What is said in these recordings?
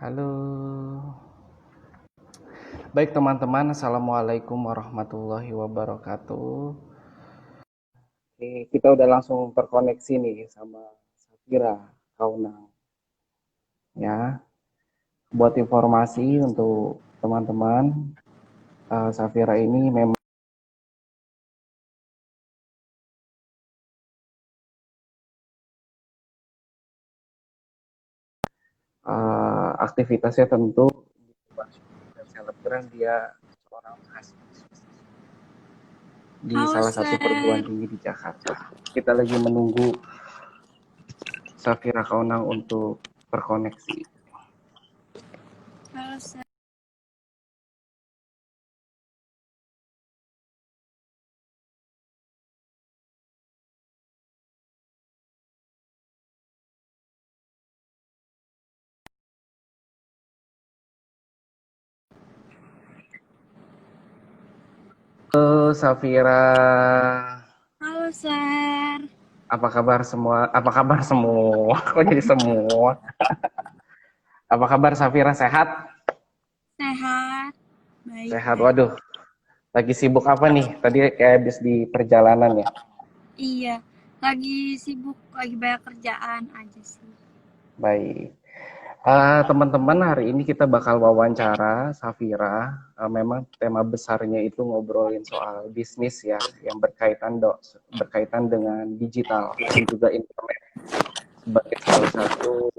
Halo. Baik teman-teman, Assalamualaikum warahmatullahi wabarakatuh. Oke, kita udah langsung terkoneksi nih sama Safira Kaunang. Ya, buat informasi untuk teman-teman, Safira ini memang aktivitasnya tentu dan selebgram dia seorang mahasiswa di Halo, salah satu perguruan Sir. tinggi di Jakarta. Kita lagi menunggu Safira Kaunang untuk terkoneksi. Halo, Sir. Halo Safira. Halo, Sir. Apa kabar semua? Apa kabar semua? Kok jadi semua? Apa kabar Safira, sehat? Sehat? Sehat. Baik-baik. Waduh, lagi sibuk apa nih? Tadi kayak habis di perjalanan ya. Iya, lagi sibuk, lagi banyak kerjaan aja sih. Baik. Teman-teman, hari ini kita bakal wawancara Safira. Memang tema besarnya itu ngobrolin soal bisnis ya, yang berkaitan dengan digital dan juga internet sebagai salah satu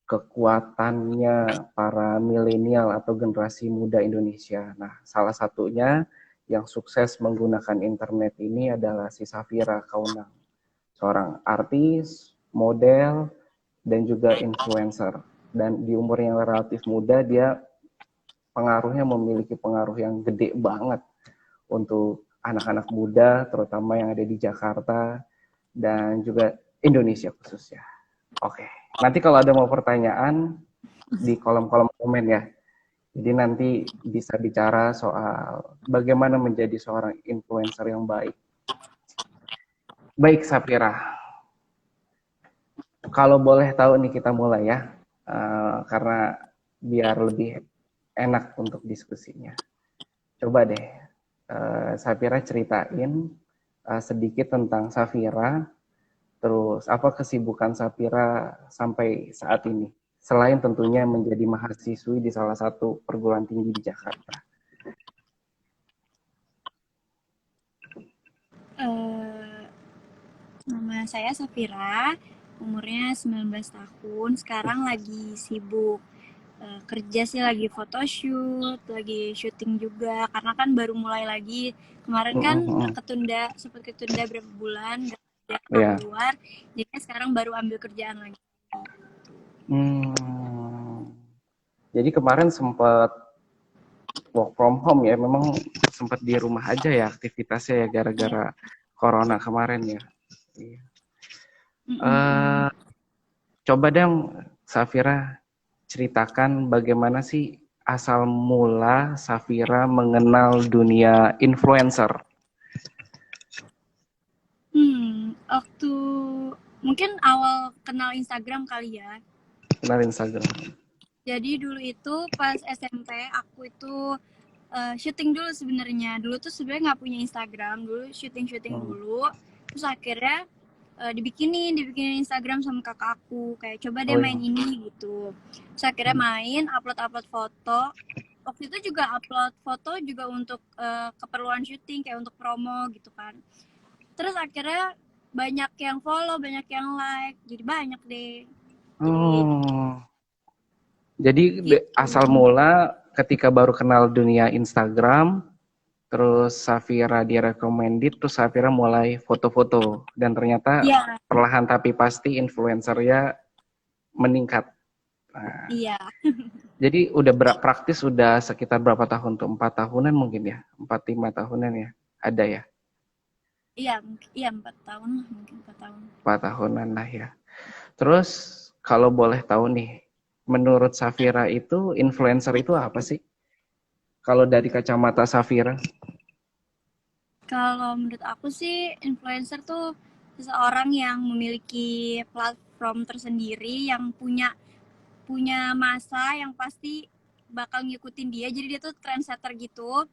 kekuatannya para milenial atau generasi muda Indonesia. Nah, salah satunya yang sukses menggunakan internet ini adalah si Safira Kaunang, seorang artis, model, dan juga influencer. Dan di umur yang relatif muda, dia memiliki pengaruh yang gede banget untuk anak-anak muda, terutama yang ada di Jakarta, dan juga Indonesia khususnya. Oke, nanti kalau ada mau pertanyaan, di kolom-kolom komen ya. Jadi nanti bisa bicara soal bagaimana menjadi seorang influencer yang baik. Baik Sapira, kalau boleh tahu nih kita mulai ya, karena biar lebih enak untuk diskusinya. Coba deh, Sapira ceritain sedikit tentang Safira, terus apa kesibukan Sapira sampai saat ini, selain tentunya menjadi mahasiswi di salah satu perguruan tinggi di Jakarta. Eh, Nama saya Safira, umurnya 19 tahun. Sekarang lagi sibuk kerja sih, lagi photoshoot, lagi syuting juga. Karena kan baru mulai lagi. Kemarin kan sempat ketunda berapa bulan, gak ada Ya. keluar. Jadi sekarang baru ambil kerjaan lagi. Jadi kemarin sempat work from home ya, memang sempat di rumah aja ya aktivitasnya ya gara-gara corona kemarin ya. Coba dong Safira ceritakan bagaimana sih asal mula Safira mengenal dunia influencer. Waktu mungkin awal kenal Instagram kali ya. Kenal Instagram. Jadi dulu itu pas SMP aku itu syuting dulu sebenarnya. Dulu tuh sebenarnya nggak punya Instagram, dulu syuting dulu. Terus akhirnya dibikinin Instagram sama kakak aku, kayak coba deh Oh main iya. ini gitu. Terus akhirnya main, upload foto. Waktu itu juga upload foto juga untuk keperluan syuting, kayak untuk promo gitu kan. Terus akhirnya banyak yang follow, banyak yang like, jadi banyak deh. Jadi Oh. Jadi gitu. asal mula ketika baru kenal dunia Instagram, terus Safira direkomendit, terus Safira mulai foto-foto dan ternyata Iya, perlahan tapi pasti influencernya meningkat. Nah, iya, jadi udah praktis udah sekitar berapa tahun tuh? 4 tahunan mungkin ya, 4-5 tahunan ya, ada ya, iya, iya 4 tahun lah, mungkin 4 tahun. 4 tahunan lah ya. Terus kalau boleh tahu nih, menurut Safira itu influencer itu apa sih? Kalau dari kacamata Safira? Kalau menurut aku sih influencer tuh seseorang yang memiliki platform tersendiri, yang punya punya masa yang pasti bakal ngikutin dia, jadi dia tuh trendsetter gitu.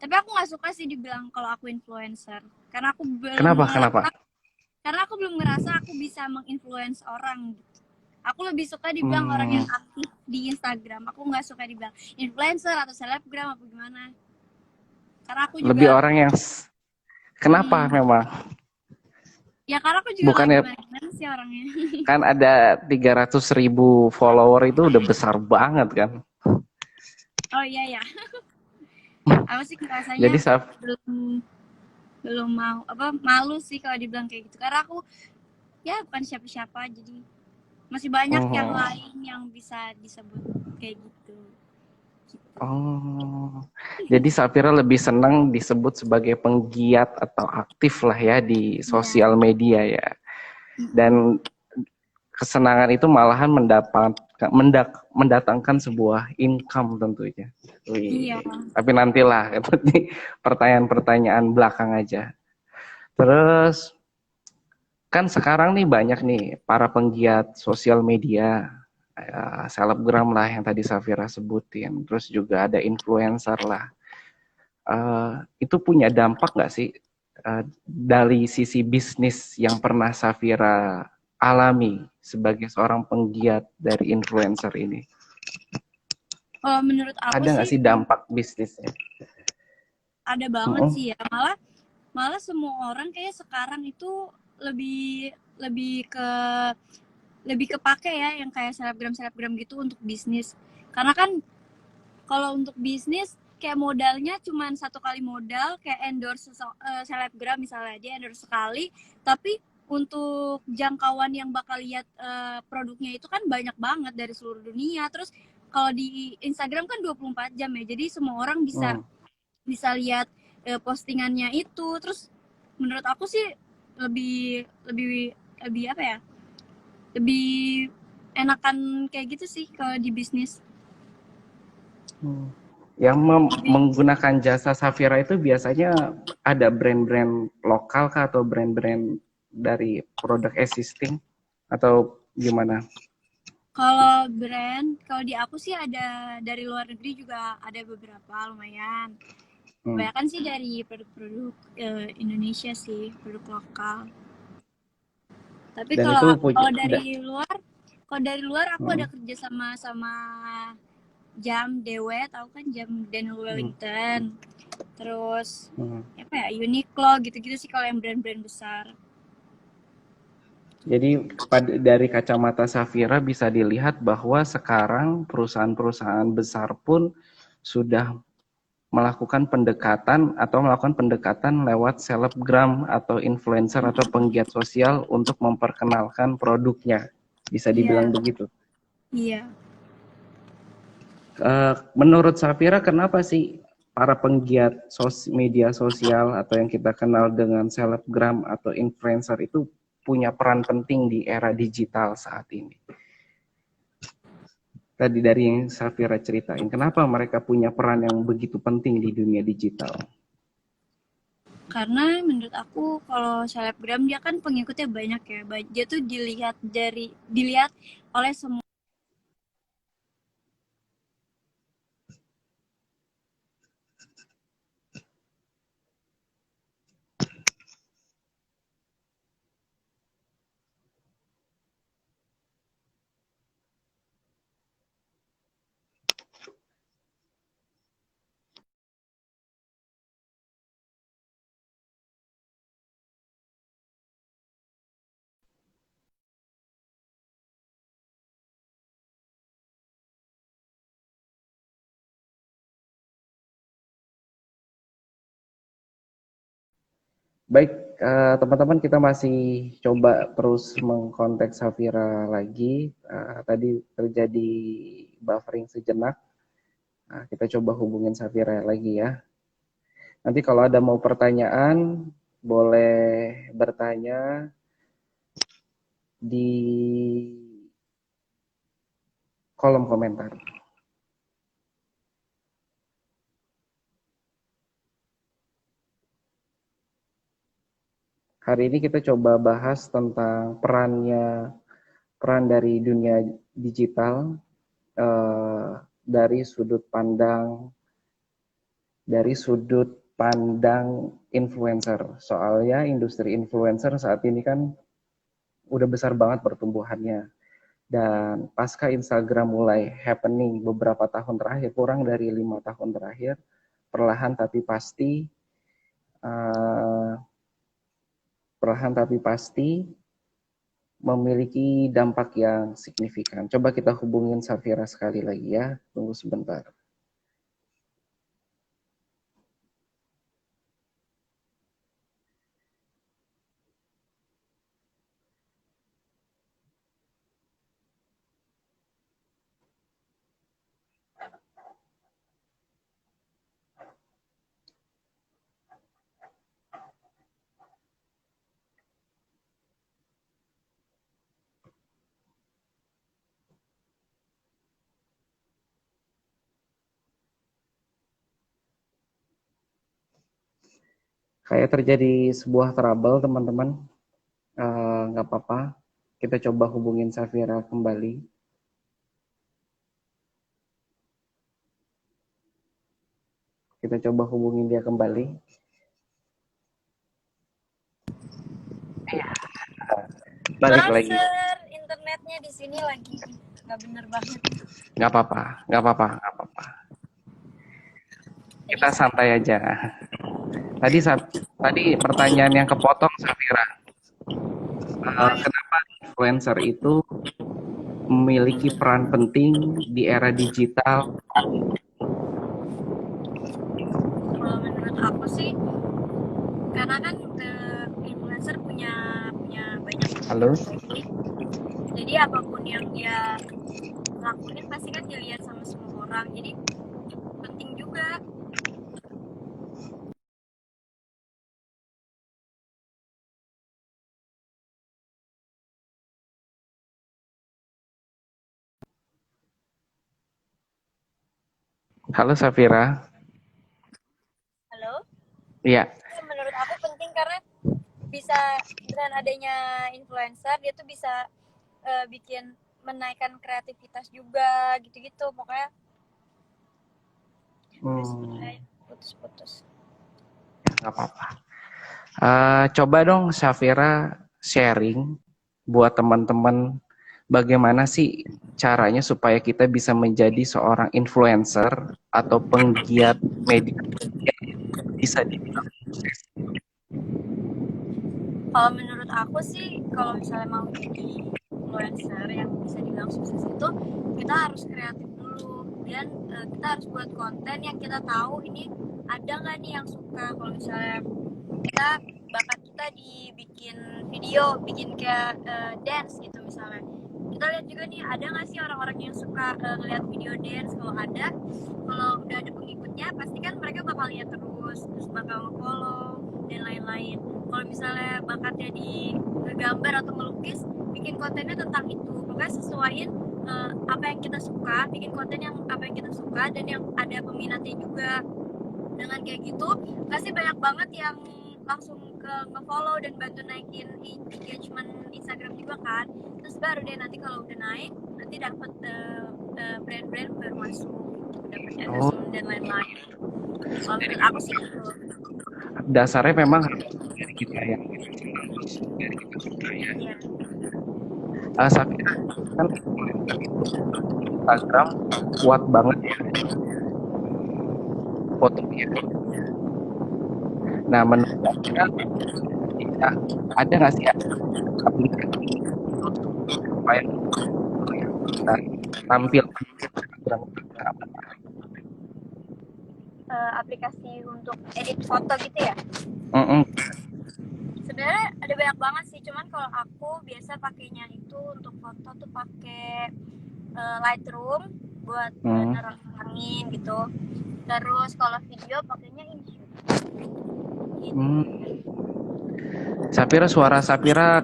Tapi aku nggak suka sih dibilang kalau aku influencer, karena aku belum Kenapa? Kenapa? ngerasa aku bisa menginfluence orang gitu. Aku lebih suka dibilang orang Hmm, yang aktif di Instagram. Aku nggak suka dibilang influencer atau selebgram apa gimana. Karena aku lebih juga, orang yang kenapa hmm, memang? ya karena aku juga nggak Bukannya gimana-gimana sih orangnya. kan ada 300.000 follower itu udah besar banget kan? Oh iya ya, aku sih Jadi ngerasanya belum belum mau apa malu sih kalau dibilang kayak gitu. Karena aku ya bukan siapa-siapa, jadi masih banyak yang oh, lain yang bisa disebut kayak gitu. Gitu. oh, jadi Safira lebih senang disebut sebagai penggiat atau aktif lah ya di Iya. sosial media ya. Mm-mm. Dan kesenangan itu malahan mendatangkan sebuah income tentunya. Iya. Wih, tapi nantilah ini pertanyaan-pertanyaan belakang aja. Terus kan sekarang nih banyak nih para penggiat sosial media, selebgram lah yang tadi Safira sebutin, terus juga ada influencer lah. Itu punya dampak nggak sih dari sisi bisnis yang pernah Safira alami sebagai seorang penggiat dari influencer ini? Kalau menurut aku Ada nggak sih sih dampak bisnisnya? ada banget Mm-mm. sih ya. Malah malah semua orang kayak sekarang itu lebih lebih ke lebih kepake ya yang kayak selebgram gitu untuk bisnis. Karena kan kalau untuk bisnis kayak modalnya cuma satu kali modal, kayak endorse selebgram misalnya, dia endorse sekali, tapi untuk jangkauan yang bakal lihat produknya itu kan banyak banget dari seluruh dunia. Terus kalau di Instagram kan 24 jam ya, jadi semua orang bisa Hmm. bisa lihat postingannya itu. Terus menurut aku sih lebih lebih lebih apa ya, lebih enakan kayak gitu sih kalau di bisnis. Hmm. Yang Lebih, menggunakan jasa Safira itu biasanya ada brand-brand lokal kah atau brand-brand dari produk existing atau gimana? kalau brand, kalau di aku sih ada dari luar negeri juga ada beberapa lumayan. Hmm. Kebanyakan sih dari produk-produk Indonesia sih, produk lokal. Tapi Dan itu kalau punya, kalau dari luar aku ada hmm. kerja sama sama Jam Dewe, tahu kan Jam Daniel Hmm. Wellington. Terus Hmm. apa ya, Uniqlo gitu-gitu sih kalau yang brand-brand besar. Jadi dari kacamata Safira bisa dilihat bahwa sekarang perusahaan-perusahaan besar pun sudah melakukan pendekatan lewat selebgram atau influencer atau penggiat sosial untuk memperkenalkan produknya. Bisa dibilang Iya, begitu. iya. Menurut Safira, kenapa sih para penggiat media sosial atau yang kita kenal dengan selebgram atau influencer itu punya peran penting di era digital saat ini? Tadi dari yang Safira ceritain, kenapa mereka punya peran yang begitu penting di dunia digital? Karena menurut aku kalau selebgram dia kan pengikutnya banyak ya. Dia tuh dilihat oleh semua. Baik, teman-teman, kita masih coba terus mengkontak Safira lagi. Tadi terjadi buffering sejenak. Kita coba hubungin Safira lagi ya. Nanti kalau ada mau pertanyaan, boleh bertanya di kolom komentar. Hari ini kita coba bahas tentang peran dari dunia digital dari sudut pandang influencer. Soalnya industri influencer saat ini kan udah besar banget pertumbuhannya. Dan pasca Instagram mulai happening beberapa tahun terakhir, kurang dari 5 tahun terakhir, perlahan tapi pasti memiliki dampak yang signifikan. Coba kita hubungin Safira sekali lagi ya, tunggu sebentar. Kayak terjadi sebuah trouble teman-teman, nggak apa-apa, kita coba hubungin Safira kembali. Kita coba hubungin dia kembali. Balik Maaf, lagi. Sir, internetnya di sini lagi nggak bener banget. Nggak apa-apa. Kita santai aja. Tadi pertanyaan yang kepotong, Safira. Kenapa influencer itu memiliki peran penting di era digital? Kalau menurut aku sih, karena kan influencer punya banyak. Halo? Jadi apapun yang dia lakuin pasti kan dilihat sama semua orang. Jadi penting juga. Halo Safira. Halo? Iya. Menurut aku penting karena bisa dengan adanya influencer dia tuh bisa bikin menaikkan kreativitas juga gitu-gitu pokoknya. Putus-putus. Nggak apa-apa. Coba dong Safira sharing buat teman-teman bagaimana sih caranya supaya kita bisa menjadi seorang influencer atau penggiat media bisa dibilang sukses. Kalau menurut aku sih kalau misalnya mau jadi influencer yang bisa dibilang sukses itu kita harus kreatif dulu dan kita harus buat konten yang kita tahu ini ada nggak nih yang suka. Kalau misalnya kita bakat kita dibikin video bikin kayak dance gitu misalnya, kita lihat juga nih ada nggak sih orang-orang yang suka ngeliat video dance. Kalau ada, kalau udah ada pengikutnya pasti kan mereka bakal lihat terus bakal follow dan lain-lain. Kalau misalnya bakatnya di gambar atau melukis, bikin kontennya tentang itu. Pokoknya sesuaiin apa yang kita suka, bikin konten yang apa yang kita suka dan yang ada peminatnya juga. Dengan kayak gitu, pasti banyak banget yang langsung nge-follow dan bantu naikin engagement Instagram juga kan. Terus baru deh nanti kalau udah naik, nanti dapat brand-brand baru masuk, dapat endorsement dan lain-lain. Kalau menurut aku sih gitu. Dasarnya memang dari kita yang Safira kan Instagram kuat banget ya fotonya. Nah menurut Safira ada nggak sih aplikasi supaya kita tampil aplikasi untuk edit foto gitu ya? Sebenarnya ada banyak banget sih, cuman kalau aku biasa pakainya itu untuk foto tuh pakai Lightroom buat nerang-nerangin gitu. Terus kalau video pakainya InShot. Safira, suara Safira.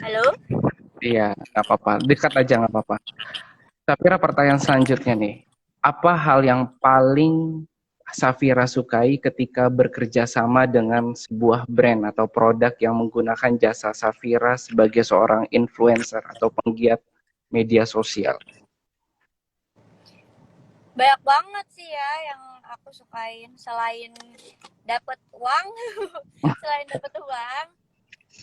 Halo? Iya, nggak apa-apa. Dekat aja nggak apa-apa. Safira, pertanyaan selanjutnya nih. Apa hal yang paling Safira sukai ketika bekerja sama dengan sebuah brand atau produk yang menggunakan jasa Safira sebagai seorang influencer atau penggiat media sosial? Banyak banget sih ya yang aku sukain selain dapat uang. Selain dapat uang,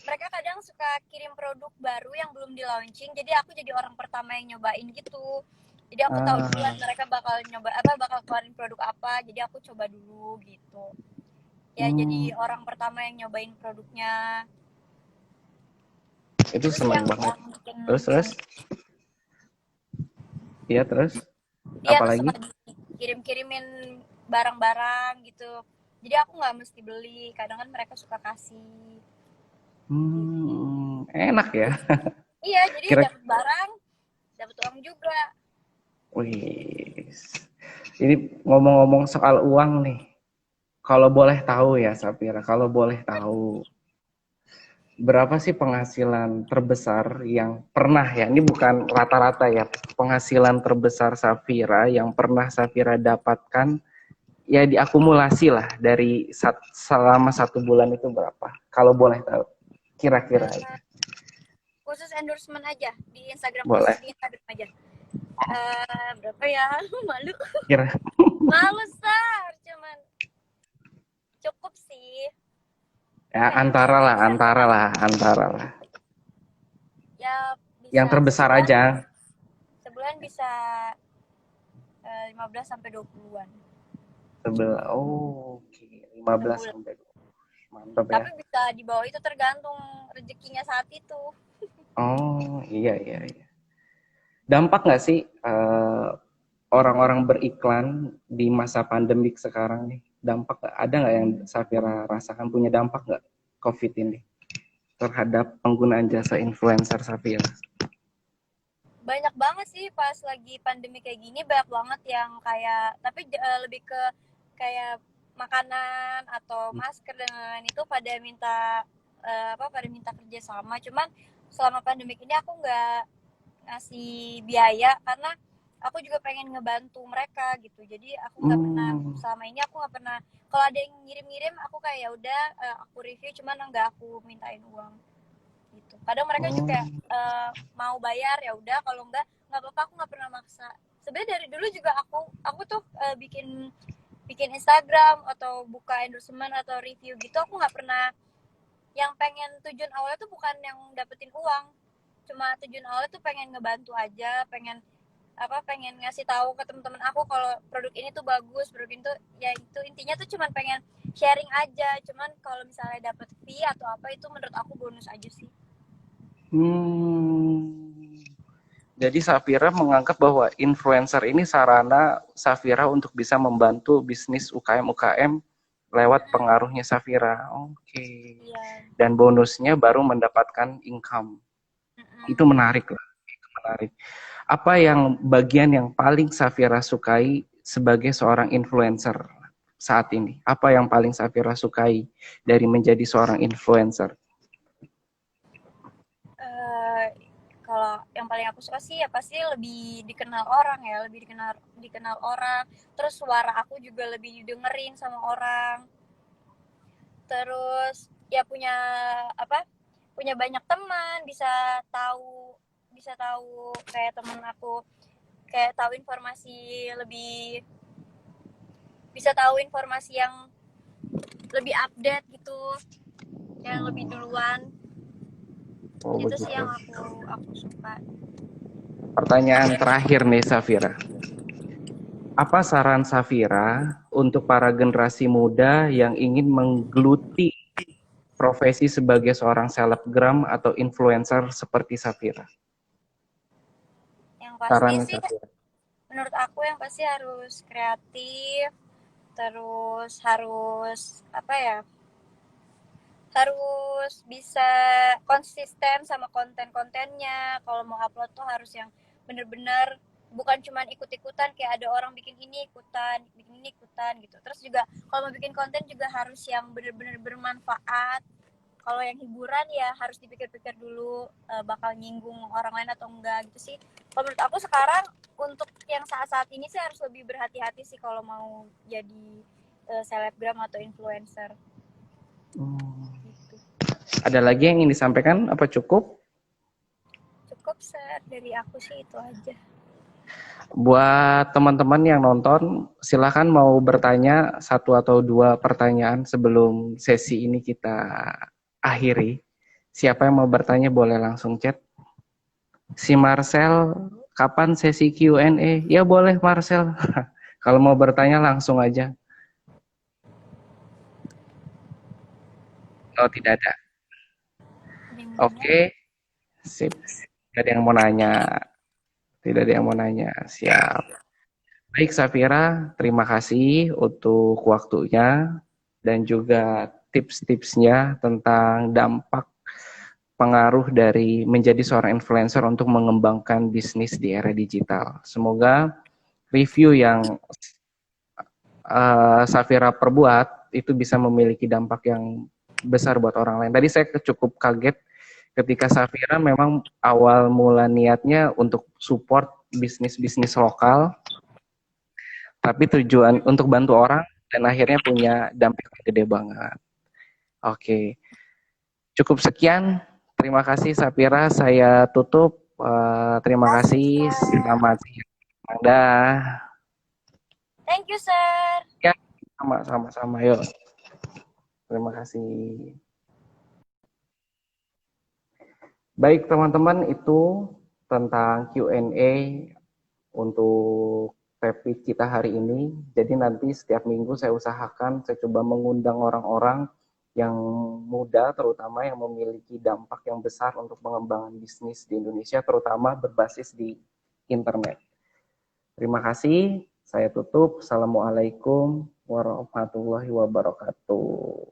mereka kadang suka kirim produk baru yang belum di launching. Jadi aku jadi orang pertama yang nyobain gitu. Jadi aku tahu duluan mereka bakal nyoba apa, bakal keluarin produk apa. Jadi aku coba dulu gitu. Ya jadi orang pertama yang nyobain produknya. Itu Itu sih seneng banget. yang bikin Terus seneng. iya terus Iya, terus apalagi? suka dikirim-kirimin barang-barang gitu. Jadi aku nggak mesti beli. Kadang kan mereka suka kasih. Gitu. Enak ya. Iya, jadi Kira, dapat barang, dapat uang juga. wih. Ini ngomong-ngomong soal uang nih. Kalau boleh tahu ya, Sapira, kalau boleh tahu, berapa sih penghasilan terbesar yang pernah ya, ini bukan rata-rata ya, penghasilan terbesar Safira yang pernah Safira dapatkan, ya diakumulasi lah dari selama 1 bulan itu berapa? Kalau boleh tahu, kira-kira aja. Khusus endorsement aja di Instagram, khusus Boleh. di Instagram aja. Berapa ya? Malu. Kira, Malu, Sar. Cuman cukup sih. ya Apa ya? antara lah. Ya Yang bisa terbesar aja. sebulan bisa 15 sampai 20-an. Oh, oke. 15 Sebulan. sampai 20. Mantap ya. Tapi bisa di bawah itu tergantung rezekinya saat itu. Oh, iya, iya, iya. Dampak nggak sih orang-orang beriklan di masa pandemik sekarang nih? Dampak ada nggak yang Safira rasakan, punya dampak nggak COVID ini terhadap penggunaan jasa influencer Safira? Banyak banget sih pas lagi pandemi kayak gini, banyak banget yang kayak, tapi lebih ke kayak makanan atau masker dan lain-lain itu pada minta pada minta kerja sama. Cuman selama pandemi ini aku nggak ngasih biaya karena aku juga pengen ngebantu mereka gitu. Jadi aku nggak pernah, selama ini aku nggak pernah, kalau ada yang ngirim-ngirim aku kayak ya udah, aku review, cuman nggak aku mintain uang gitu. Kadang mereka juga mau bayar, ya udah, kalau nggak apa-apa, aku nggak pernah maksa. Sebenarnya dari dulu juga aku tuh bikin bikin Instagram atau buka endorsement atau review gitu, aku nggak pernah yang pengen, tujuan awalnya tuh bukan yang dapetin uang, cuma tujuan awalnya tuh pengen ngebantu aja, pengen ngasih tahu ke teman-teman aku kalau produk ini tuh bagus, produk ini tuh, ya itu intinya tuh cuman pengen sharing aja. Cuman kalau misalnya dapet fee atau apa, itu menurut aku bonus aja sih. Jadi Safira menganggap bahwa influencer ini sarana Safira untuk bisa membantu bisnis UKM-UKM lewat pengaruhnya Safira. Oke. Iya. Dan bonusnya baru mendapatkan income. Itu menarik lah. Itu menarik. Apa yang bagian yang paling Safira sukai sebagai seorang influencer saat ini? Apa yang paling Safira sukai dari menjadi seorang influencer? Kalau yang paling aku suka sih ya pasti lebih dikenal orang ya, lebih dikenal orang. Terus suara aku juga lebih didengerin sama orang. Terus ya punya banyak teman, bisa tahu kayak temen aku, kayak tahu informasi lebih, bisa tahu informasi yang lebih update gitu, yang lebih duluan. Oh, Itu sih begitu. yang aku suka. Pertanyaan terakhir nih Safira. Apa saran Safira untuk para generasi muda yang ingin menggeluti profesi sebagai seorang selebgram atau influencer seperti Safira? Yang pasti Sarannya sih, Safira. menurut aku yang pasti harus kreatif, terus harus apa ya, harus bisa konsisten sama konten-kontennya. Kalau mau upload tuh harus yang bener-bener, bukan cuman ikut-ikutan, kayak ada orang bikin ini ikutan gitu. Terus juga kalau mau bikin konten juga harus yang bener-bener bermanfaat. Kalau yang hiburan ya harus dipikir-pikir dulu, bakal nyinggung orang lain atau enggak gitu sih. Kalau menurut aku sekarang, untuk yang saat-saat ini sih harus lebih berhati-hati sih kalau mau jadi selebgram atau influencer. Gitu. Ada lagi yang ingin disampaikan? Apa cukup? Cukup Sir. Dari aku sih itu aja. Buat teman-teman yang nonton, silakan mau bertanya satu atau dua pertanyaan sebelum sesi ini kita akhiri. Siapa yang mau bertanya boleh langsung chat. Si Marcel, kapan sesi Q&A? Ya boleh Marcel. Kalau mau bertanya langsung aja. Oh tidak ada. Oke, sip. Tidak ada yang mau nanya. Tidak ada yang mau nanya. Siap. Baik Safira, terima kasih untuk waktunya dan juga tips-tipsnya tentang dampak pengaruh dari menjadi seorang influencer untuk mengembangkan bisnis di era digital. Semoga review yang Safira perbuat itu bisa memiliki dampak yang besar buat orang lain. Tadi saya cukup kaget ketika Safira memang awal mula niatnya untuk support bisnis-bisnis lokal, tapi tujuan untuk bantu orang dan akhirnya punya dampak yang gede banget. Oke, cukup sekian. Terima kasih Safira, saya tutup. Terima kasih, selamat siang. Dah. Thank you, Sir. Ya, sama-sama. Yuk. Terima kasih. Baik teman-teman, itu tentang Q&A untuk topik kita hari ini. Jadi nanti setiap minggu saya usahakan, saya coba mengundang orang-orang yang muda, terutama yang memiliki dampak yang besar untuk pengembangan bisnis di Indonesia, terutama berbasis di internet. Terima kasih, saya tutup. Assalamualaikum warahmatullahi wabarakatuh.